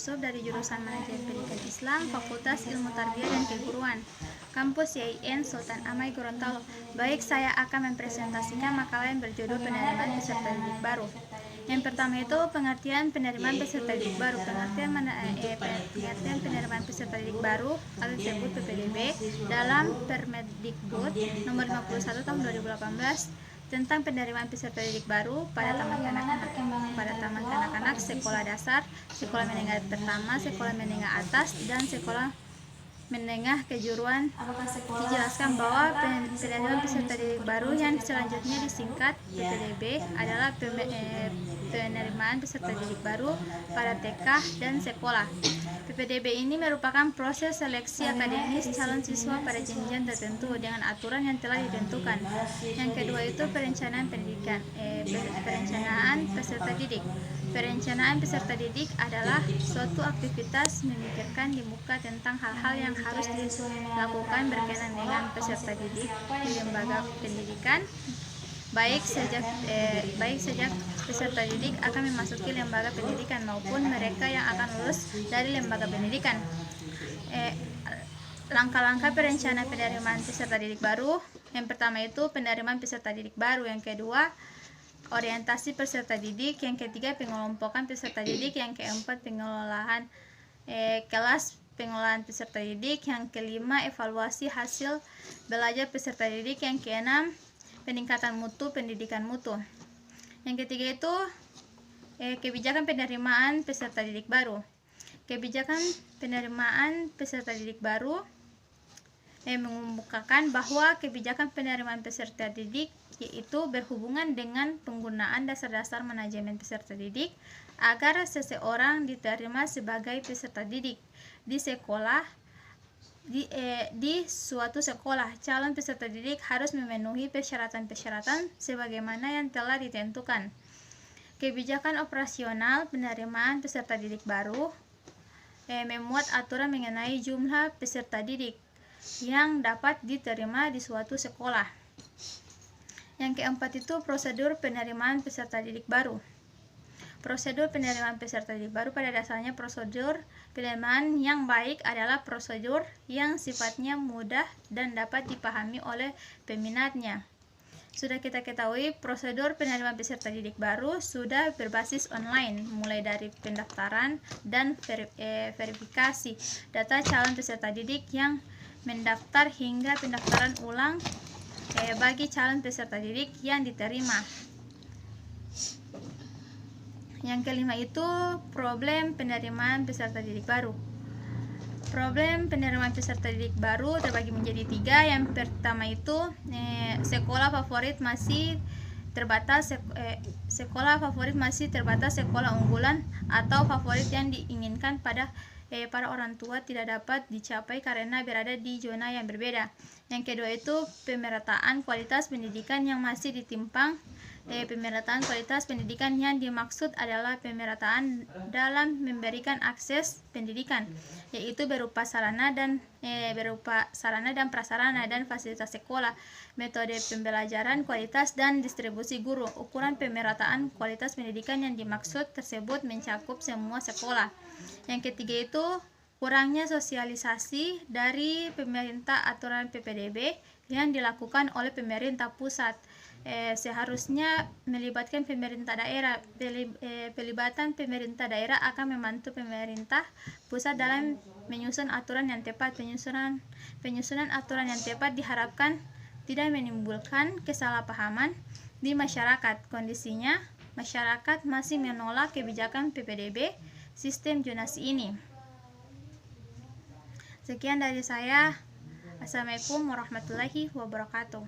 Yusuf dari jurusan Manajemen Pendidikan Islam, Fakultas Ilmu Tarbiyah dan Keguruan, Kampus YIN Sultan Amai Gorontalo. Baik, saya akan mempresentasikan makalah yang berjudul Penerimaan Peserta Didik Baru. Yang pertama itu pengertian penerimaan peserta didik baru. Pengertian penerimaan peserta didik baru atau disebut PPDB dalam Permendikbud nomor 51 tahun 2018 tentang penerimaan peserta didik baru pada taman kanak-kanak, sekolah dasar, sekolah menengah pertama, sekolah menengah atas, dan sekolah menengah kejuruan. Dijelaskan bahwa penerimaan peserta didik baru yang selanjutnya disingkat PPDB adalah penerimaan peserta didik baru pada TK dan sekolah. PPDB ini merupakan proses seleksi akademis calon siswa pada jenjang tertentu dengan aturan yang telah ditentukan. Yang kedua itu perencanaan pendidikan, perencanaan peserta didik. Perencanaan peserta didik adalah suatu aktivitas memikirkan di muka tentang hal-hal yang harus dilakukan berkaitan dengan peserta didik di lembaga pendidikan, baik sejak peserta didik akan memasuki lembaga pendidikan maupun mereka yang akan lulus dari lembaga pendidikan. Langkah-langkah perencanaan penerimaan peserta didik baru. Yang pertama itu penerimaan peserta didik baru, yang kedua orientasi peserta didik, yang ketiga pengelompokan peserta didik, yang keempat pengelolaan kelas pengelolaan peserta didik, yang kelima evaluasi hasil belajar peserta didik, yang keenam peningkatan mutu pendidikan mutu. Yang ketiga itu kebijakan penerimaan peserta didik baru. Kebijakan penerimaan peserta didik baru mengemukakan bahwa kebijakan penerimaan peserta didik yaitu berhubungan dengan penggunaan dasar-dasar manajemen peserta didik agar seseorang diterima sebagai peserta didik di sekolah. Di suatu sekolah, calon peserta didik harus memenuhi persyaratan-persyaratan sebagaimana yang telah ditentukan. Kebijakan operasional penerimaan peserta didik baru memuat aturan mengenai jumlah peserta didik yang dapat diterima di suatu sekolah. Yang keempat itu prosedur penerimaan peserta didik baru. Prosedur penerimaan peserta didik baru pada dasarnya prosedur penerimaan yang baik adalah prosedur yang sifatnya mudah dan dapat dipahami oleh peminatnya. Sudah kita ketahui prosedur penerimaan peserta didik baru sudah berbasis online, mulai dari pendaftaran dan verifikasi data calon peserta didik yang mendaftar hingga pendaftaran ulang bagi calon peserta didik yang diterima. Yang kelima itu problem penerimaan peserta didik baru. Problem penerimaan peserta didik baru terbagi menjadi tiga. Yang pertama itu sekolah favorit masih terbatas, sekolah favorit masih terbatas, sekolah unggulan atau favorit yang diinginkan pada para orang tua tidak dapat dicapai karena berada di zona yang berbeda. Yang kedua itu pemerataan kualitas pendidikan yang masih ditimpang. Pemerataan kualitas pendidikan yang dimaksud adalah pemerataan dalam memberikan akses pendidikan, yaitu berupa sarana dan prasarana dan fasilitas sekolah, metode pembelajaran, kualitas dan distribusi guru. Ukuran pemerataan kualitas pendidikan yang dimaksud tersebut mencakup semua sekolah. Yang ketiga itu kurangnya sosialisasi dari pemerintah aturan PPDB yang dilakukan oleh pemerintah pusat. Seharusnya melibatkan pemerintah daerah. Pelibatan pemerintah daerah akan membantu pemerintah pusat dalam menyusun aturan yang tepat. Penyusunan aturan yang tepat diharapkan tidak menimbulkan kesalahpahaman di masyarakat. Kondisinya, masyarakat masih menolak kebijakan PPDB sistem zonasi ini. Sekian dari saya. Assalamualaikum warahmatullahi wabarakatuh.